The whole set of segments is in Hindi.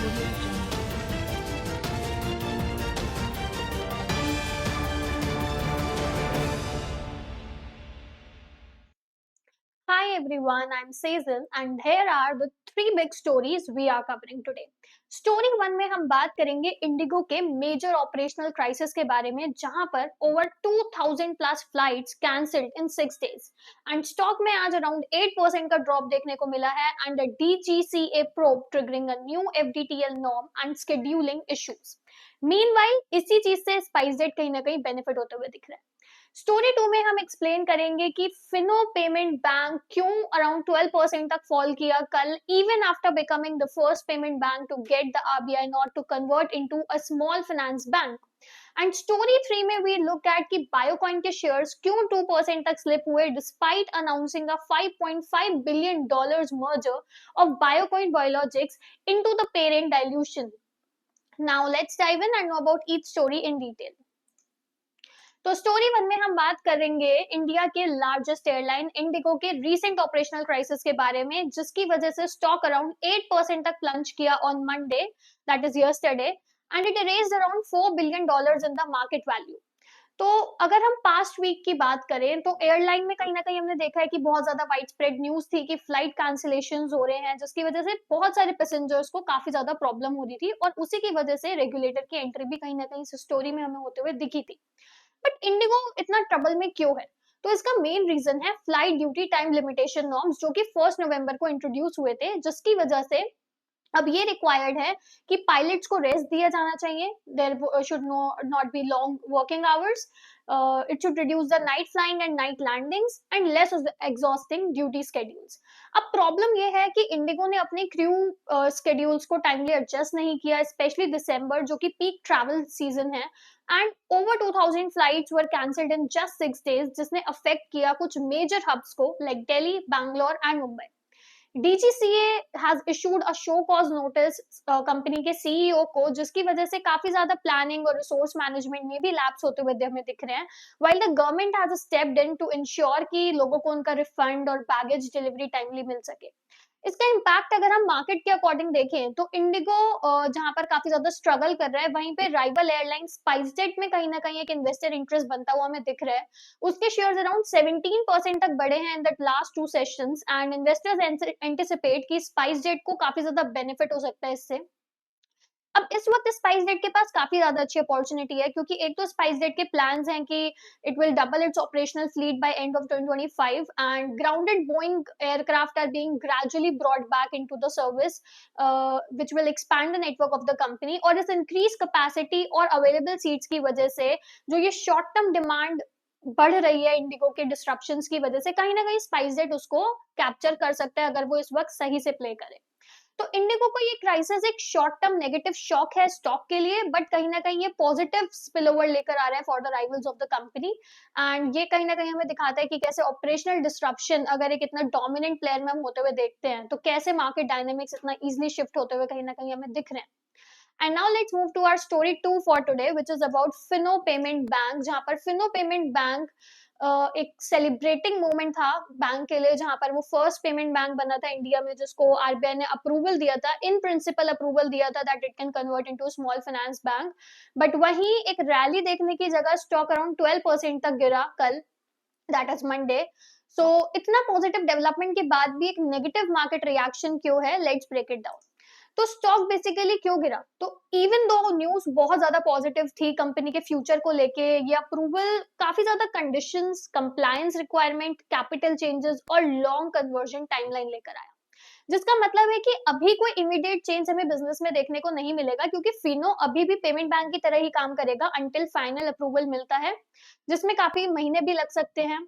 Audio Jungle. Hi everyone, I'm Sejal and here are the three big stories we are covering today. Story one में हम बात करेंगे इंडिगो के मेजर ऑपरेशनल क्राइसिस के बारे में जहां पर over 2000 plus flights cancelled in 6 days and stock में आज अराउंड 8% का ड्रॉप देखने को मिला है and DGCA probe triggering a new FDTL norm and scheduling issues. Meanwhile इसी चीज से स्पाइसजेट कहीं ना कहीं बेनिफिट होते हुए दिख रहा है। स्टोरी टू में हम एक्सप्लेन करेंगे कि फिनो पेमेंट बैंक क्यों अराउंड 12% तक फॉल किया कल even after becoming the first payment bank to get the RBI not to convert into a small finance bank. And story three में वी लुक एट कि बायोकॉइन के शेयर्स क्यों 2% तक स्लिप हुए despite announcing a $5.5 billion merger of Biocon Biologics into the parent dilution. Now let's dive in and know about each story in detail. तो स्टोरी वन में हम बात करेंगे इंडिया के लार्जेस्ट एयरलाइन इंडिगो के रीसेंट ऑपरेशनल क्राइसिस के बारे में जिसकी वजह से स्टॉक अराउंड 8% तक प्लंज किया on Monday that is yesterday and it raised around $4 billion in the market value. तो अगर हम पास्ट वीक की बात करें तो एयरलाइन में कहीं ना कहीं हमने देखा है कि बहुत ज्यादा वाइड स्प्रेड न्यूज थी कि फ्लाइट कैंसिलेशन हो रहे हैं जिसकी वजह से बहुत सारे पैसेंजर्स को काफी ज्यादा प्रॉब्लम हो रही थी और उसी की वजह से रेगुलेटर की एंट्री भी कहीं ना कहीं इस स्टोरी में हमें होते हुए दिखी थी। बट इंडिगो इतना ट्रबल में क्यों है? तो इसका मेन रीजन है flight duty time limitation norms जो कि 1 नवंबर को इंट्रोड्यूस हुए थे जिसकी वजह से अब ये रिक्वायर्ड है कि पायलट्स को रेस्ट दिया जाना चाहिए। There should not be long working hours. It should reduce the night flying and night landings and less exhausting duty schedules. अब प्रॉब्लम ये है कि इंडिगो ने अपने क्रू स्केड्यूल्स को टाइमली एडजस्ट नहीं किया स्पेशली दिसंबर जो कि पीक ट्रैवल सीजन है and over 2000 flights were cancelled in just 6 days जिसने अफेक्ट किया कुछ मेजर हब्स को like Delhi, Bangalore and Mumbai. DGCA has issued a show cause notice company के CEO को जिसकी वजह से काफी ज्यादा प्लानिंग और रिसोर्स मैनेजमेंट में भी लैप्स होते हुए हमें दिख रहे हैं while the government has stepped in to ensure कि लोगों को उनका रिफंड और बैगेज डिलीवरी टाइमली मिल सके। इसका इम्पैक्ट अगर हम मार्केट के अकॉर्डिंग देखें तो इंडिगो जहां पर काफी ज्यादा स्ट्रगल कर रहा है वहीं पे राइवल एयरलाइन स्पाइसजेट में कहीं ना कहीं एक इन्वेस्टर इंटरेस्ट बनता हुआ हमें दिख रहा है। उसके शेयर्स अराउंड 17% तक बढ़े हैं in the last 2 sessions and investors anticipate कि स्पाइसजेट को काफी ज्यादा बेनिफिट हो सकता है इससे। अब इस वक्त स्पाइसजेट के पास काफी ज्यादा अच्छी अपॉर्चुनिटी है क्योंकि एक तो स्पाइसजेट के प्लान्स हैं कि it will double its operational fleet by end of 2025 and grounded Boeing aircraft are being gradually brought back into the service which will expand the network of the company और इस इंक्रीज कैपेसिटी और अवेलेबल सीट्स की वजह से जो ये शॉर्ट टर्म डिमांड बढ़ रही है इंडिगो के डिस्ट्रप्शंस की वजह से कहीं ना कहीं स्पाइसजेट उसको कैप्चर कर सकता है अगर वो इस वक्त सही से प्ले करे। तो इंडिगो को ये क्राइसिस एक शॉर्ट टर्म नेगेटिव शॉक है स्टॉक के लिए बट कहीं ना कहीं ये पॉजिटिव स्पिलओवर लेकर आ रहा है for the rivals of the company and ये कहीं ना कहीं हमें दिखाता है कि कैसे ऑपरेशनल डिस्ट्रप्शन अगर एक इतना डोमिनेंट प्लेयर में हम होते हुए देखते हैं तो कैसे मार्केट डायनेमिक्स इतना इजिली शिफ्ट होते हुए कहीं ना कहीं हमें दिख रहे हैं। And now let's move to our story 2 for today, which is about Fino Payment Bank, जहां पर Fino Payment Bank एक सेलिब्रेटिंग मोमेंट था बैंक के लिए जहां पर वो फर्स्ट पेमेंट बैंक बना था इंडिया में जिसको RBI ने अप्रूवल दिया था इन प्रिंसिपल अप्रूवल दिया था that it can convert into small finance bank. But वहीं एक रैली देखने की जगह स्टॉक अराउंड 12% तक गिरा कल दैट इज मंडे। सो इतना पॉजिटिव डेवलपमेंट के बाद भी एक नेगेटिव मार्केट रिएक्शन क्यों है, लेट्स ब्रेक इट डाउन। तो स्टॉक बेसिकली क्यों गिरा? तो इवन दो न्यूज बहुत ज्यादा पॉजिटिव थी कंपनी के फ्यूचर को लेके ये अप्रूवल काफी ज्यादा conditions, compliance requirement, capital changes और लॉन्ग कन्वर्जन टाइमलाइन लेकर आया जिसका मतलब है कि अभी कोई इमीडिएट चेंज हमें बिजनेस में देखने को नहीं मिलेगा क्योंकि फिनो अभी भी पेमेंट बैंक की तरह ही काम करेगा अंटिल फाइनल अप्रूवल मिलता है जिसमें काफी महीने भी लग सकते हैं।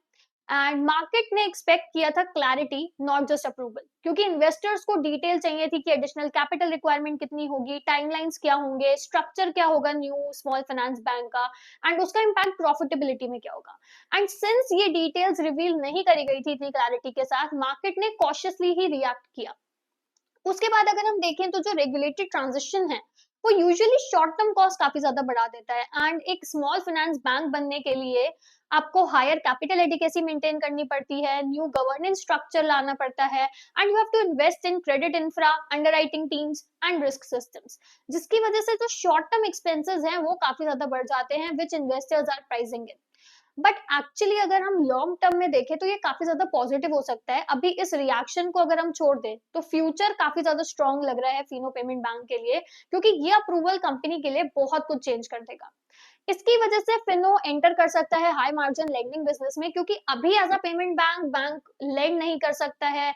एंड मार्केट ने एक्सपेक्ट किया था क्लैरिटी नॉट जस्ट अप्रूवल क्योंकि इन्वेस्टर्स को डिटेल चाहिए थी कि एडिशनल कैपिटल रिक्वायरमेंट कितनी होगी, टाइमलाइंस क्या होंगे, स्ट्रक्चर क्या होगा न्यू स्मॉल फाइनेंस बैंक का एंड उसका इम्पैक्ट प्रॉफिटेबिलिटी में क्या होगा। एंड सिंस ये डिटेल्स रिवील नहीं करी गई थी इतनी क्लैरिटी के साथ मार्केट ने कॉशियसली ही रिएक्ट किया। उसके बाद अगर हम देखें तो जो रेगुलेटरी ट्रांजिशन है वो यूजुअली शॉर्ट टर्म कॉस्ट काफी ज्यादा बढ़ा देता है एंड एक स्मॉल फाइनेंस बैंक बनने के लिए आपको हायर कैपिटल एडिकेसी मेंटेन करनी पड़ती है, न्यू गवर्नेंस स्ट्रक्चर लाना पड़ता है, and you have to invest in credit infra, underwriting teams and risk systems, जिसकी वजह से जो शॉर्ट टर्म एक्सपेंसेस हैं वो काफी ज्यादा बढ़ जाते हैं, which investors are pricing in. But actually अगर हम लॉन्ग टर्म में देखें तो ये काफी ज्यादा पॉजिटिव हो सकता है। अभी इस रिएक्शन को अगर हम छोड़ दें तो फ्यूचर काफी ज्यादा स्ट्रांग लग रहा है फिनो पेमेंट बैंक के लिए, क्योंकि ये अप्रूवल कंपनी के लिए बहुत कुछ चेंज कर देगा। इसकी वजह से फिनो एंटर कर सकता है हाई मार्जिन लेंडिंग बिजनेस में, क्योंकि अभी as a payment bank bank lend नहीं कर सकता है,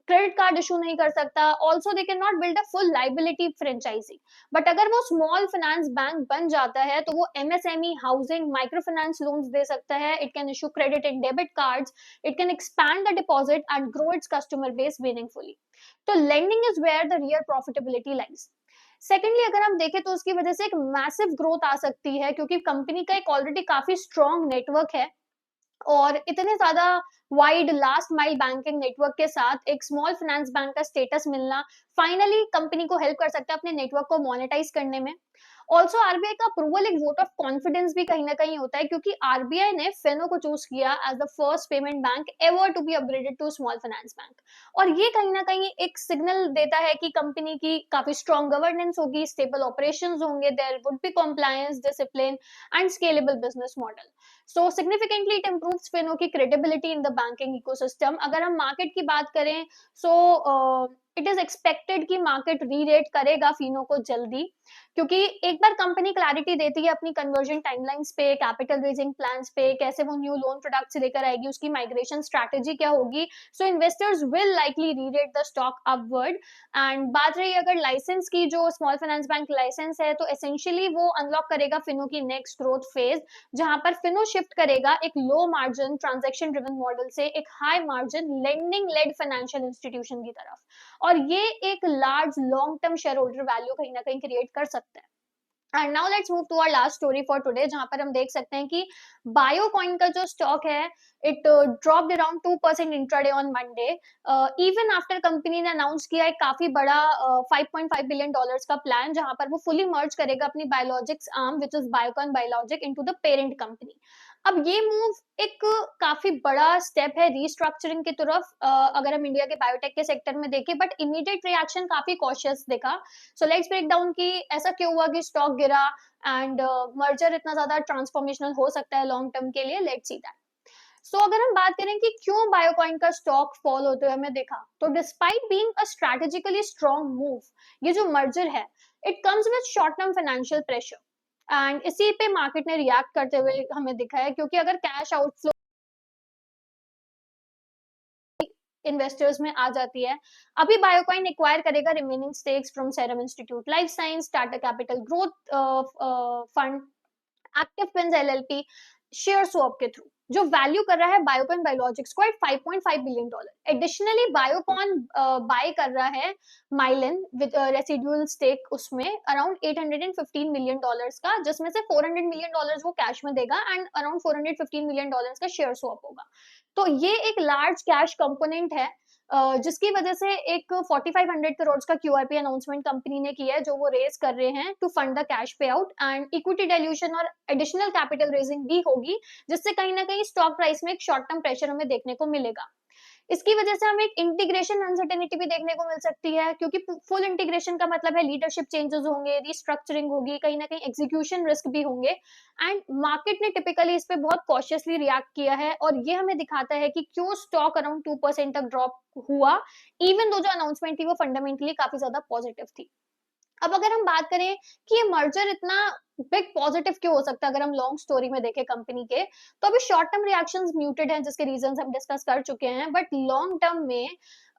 क्रेडिट कार्ड इशू नहीं कर सकता, also they can not build a full liability franchise. But अगर वो स्मॉल फाइनेंस बैंक बन जाता है तो वो MSME, housing, micro finance loans दे सकता है, it can issue credit and debit cards, it can expand the deposit and grow its customer base meaningfully. तो lending is where the real profitability lies. Secondly अगर हम देखें तो उसकी वजह से एक मैसिव ग्रोथ आ सकती है, क्योंकि कंपनी का एक ऑलरेडी काफी स्ट्रॉन्ग नेटवर्क है, और इतने ज्यादा wide last mile banking network के साथ एक स्मॉल फाइनेंस बैंक का स्टेटस मिलना फाइनली कंपनी को हेल्प कर सकता है अपने नेटवर्क को मोनेटाइज करने में। ऑल्सो आरबीआई का अप्रूवल एक वोट ऑफ कॉन्फिडेंस भी कहीं ना कहीं होता है, क्योंकि आरबीआई ने फिनो को चूज किया as the first payment bank ever to be upgraded to small finance bank. और ये कहीं ना कहीं एक सिग्नल देता है कि कंपनी की काफी स्ट्रॉन्ग गवर्नेंस होगी, स्टेबल ऑपरेशंस होंगे, there would be compliance, discipline and scalable business model. So significantly it improves Fino की credibility in the banking ecosystem. अगर हम मार्केट की बात करें, सो इट इज एक्सपेक्टेड कि मार्केट री रेट करेगा फिनो को जल्दी, क्योंकि एक बार कंपनी क्लैरिटी देती है अपनी कन्वर्जन टाइमलाइंस पे, कैपिटल रेजिंग प्लान्स पे, कैसे वो न्यू लोन प्रोडक्ट्स लेकर आएगी, उसकी माइग्रेशन स्ट्रैटेजी क्या होगी, so investors will likely rerate the stock upward. And बात रही अगर लाइसेंस की, जो स्मॉल फाइनेंस बैंक लाइसेंस है, तो एसेंशियली वो अनलॉक करेगा फिनो की नेक्स्ट ग्रोथ फेज, जहां पर फिनो शिफ्ट करेगा एक low margin transaction driven model से एक high margin lending led financial institution की तरफ। और ये एक large long term share holder value कहीं ना कहीं क्रिएट कर सकता है। And now let's move to our last story for today, जहां पर हम देख सकते हैं कि बायोकॉइन का जो स्टॉक है, it dropped around 2% intraday on Monday, even after company ने अनाउंस किया एक काफी बड़ा $5.5 बिलियन का प्लान, जहां पर वो फुली मर्ज करेगा अपनी biologics arm which is Biocon biologic into the parent company. अब ये मूव एक काफी बड़ा स्टेप है रीस्ट्रक्चरिंग की तरफ, अगर हम इंडिया के बायोटेक के सेक्टर में देखें, बट इमीडिएट रिएक्शन काफी कॉशियस देखा। सो लेट्स ब्रेक डाउन कि ऐसा क्यों हुआ कि स्टॉक गिरा, एंड मर्जर इतना ज्यादा ट्रांसफॉर्मेशनल हो सकता है लॉन्ग टर्म के लिए। Let's see that. सो अगर हम बात करें कि क्यों बायोकॉइन का स्टॉक फॉल होते हुए हमें देखा, तो despite being a strategically strong move, ये जो मर्जर है, it comes with short term financial pressure, and इसी पे मार्केट ने रिएक्ट करते हुए हमें दिखा है, क्योंकि अगर कैश आउटफ्लो इन्वेस्टर्स में आ जाती है। अभी बायोकॉइन एक्वायर करेगा remaining stakes from Serum Institute life science, Tata capital growth fund, active fins LLP, share swap के थ्रू, जो वैल्यू कर रहा है बायोकॉन बायोलॉजिक्स को at $5.5 billion. Additionally Biocon buy कर रहा है माइलिन विद रेसिडुअल स्टेक उसमें अराउंड $815 मिलियन का, जिसमें से $400 मिलियन वो कैश में देगा एंड अराउंड $415 मिलियन का शेयर स्वैप होगा। तो ये एक लार्ज कैश कंपोनेंट है, जिसकी वजह से एक 4500 करोड़ का क्यूआईपी अनाउंसमेंट कंपनी ने किया है, जो वो रेज कर रहे हैं टू फंड द कैश पे आउट, एंड इक्विटी डाइल्यूशन और एडिशनल कैपिटल रेजिंग भी होगी, जिससे कहीं ना कहीं स्टॉक प्राइस में एक शॉर्ट टर्म प्रेशर हमें देखने को मिलेगा। इसकी वजह से हमें एक इंटीग्रेशन अनसर्टेनिटी भी देखने को मिल सकती है, क्योंकि फुल इंटीग्रेशन का मतलब है लीडरशिप चेंजेस होंगे, रिस्ट्रक्चरिंग होगी, कहीं ना कहीं एग्जीक्यूशन रिस्क भी होंगे, एंड मार्केट ने टिपिकली इस पे बहुत कॉशियसली रिएक्ट किया है, और ये हमें दिखाता है कि क्यों स्टॉक अराउंड 2% तक ड्रॉप हुआ, इवन दो जो अनाउंसमेंट थी वो फंडामेंटली काफी ज्यादा पॉजिटिव थी। अब अगर हम बात करें कि ये मर्जर इतना बिग पॉजिटिव क्यों हो सकता है, अगर हम लॉन्ग स्टोरी में देखें कंपनी के, तो अभी शॉर्ट टर्म रिएक्शंस म्यूटेड हैं, जिसके रीजंस हम डिस्कस कर चुके हैं, बट लॉन्ग टर्म में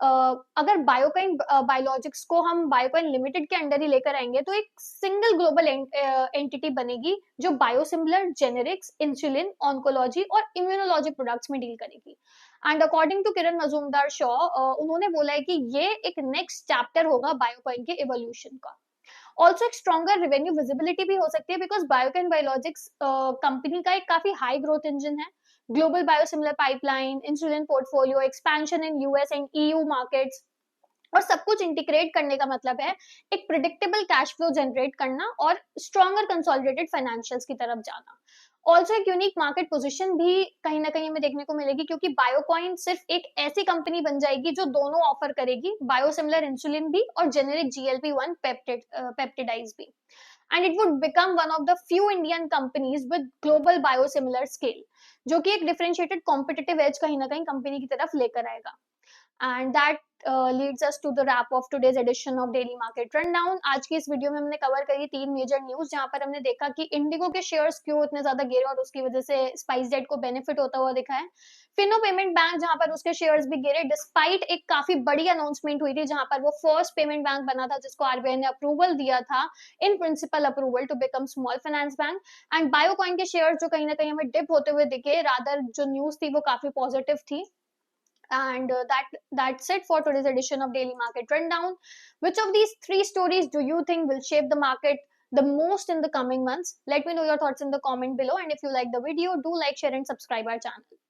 अगर बायोकाइन बायोलॉजिक्स को हम बायोकाइन लिमिटेड के अंडर ही लेकर आएंगे, तो एक सिंगल ग्लोबल एंटिटी बनेगी, जो बायोसिमिलर, जेनेरिक्स, इंसुलिन, ऑन्कोलॉजी और इम्यूनोलॉजी प्रोडक्ट्स में डील करेगी। एंड अकॉर्डिंग टू किरण मजूमदार शॉ, उन्होंने बोला है कि ये एक नेक्स्ट चैप्टर होगा बायोकाइन के इवोल्यूशन का। ऑल्सो एक स्ट्रॉन्गर रेवेन्यू विजिबिलिटी भी हो सकती है, बिकॉज बायोकेन बायोलॉजिक्स कंपनी का एक काफी हाई ग्रोथ इंजन है। Global biosimilar pipeline, insulin portfolio, expansion in US and EU markets, और सब कुछ इंटीग्रेट करने का मतलब है एक प्रिडिक्टेबल कैश फ्लो जनरेट करना और स्ट्रॉन्गर कंसोलिडेटेड फाइनेंशियल्स की तरफ जाना। ऑल्सो एक यूनिक मार्केट पोजीशन भी कहीं ना कहीं हमें देखने को मिलेगी, क्योंकि बायोकॉइन सिर्फ एक ऐसी कंपनी बन जाएगी जो दोनों ऑफर करेगी, बायोसिमिलर इंसुलिन भी और जेनेरिक GLP-1 पेप्टिडाइज भी. And it would become one of the few Indian companies with global biosimilar scale, जो कि एक differentiated competitive edge कहीं ना कहीं कंपनी की तरफ लेकर आएगा. And that leads us to the wrap of today's edition of Daily Market Rundown. आज की इस वीडियो में हमने कवर करी 3 मेजर न्यूज, जहां पर हमने देखा कि इंडिगो के शेयर्स क्यों इतने ज्यादा गिरे और उसकी वजह से स्पाइसजेट को बेनिफिट होता हुआ दिखा है. फिनो पेमेंट बैंक, जहां पर उसके शेयर्स भी गिरे डिस्पाइट एक काफी बड़ी अनाउंसमेंट हुई थी, जहां पर वो फर्स्ट पेमेंट बैंक बना था जिसको आरबीआई ने अप्रूवल दिया था, in principle approval to become small finance bank. And Biocon के शेयर्स जो कहीं ना कहीं हमें डिप होते हुए दिखे, रादर जो न्यूज थी वो काफी पॉजिटिव थी. And that's it for today's edition of Daily Market Rundown. Which of these three stories do you think will shape the market the most in the coming months? Let me know your thoughts in the comment below. And if you like the video, do like, share, and subscribe our channel.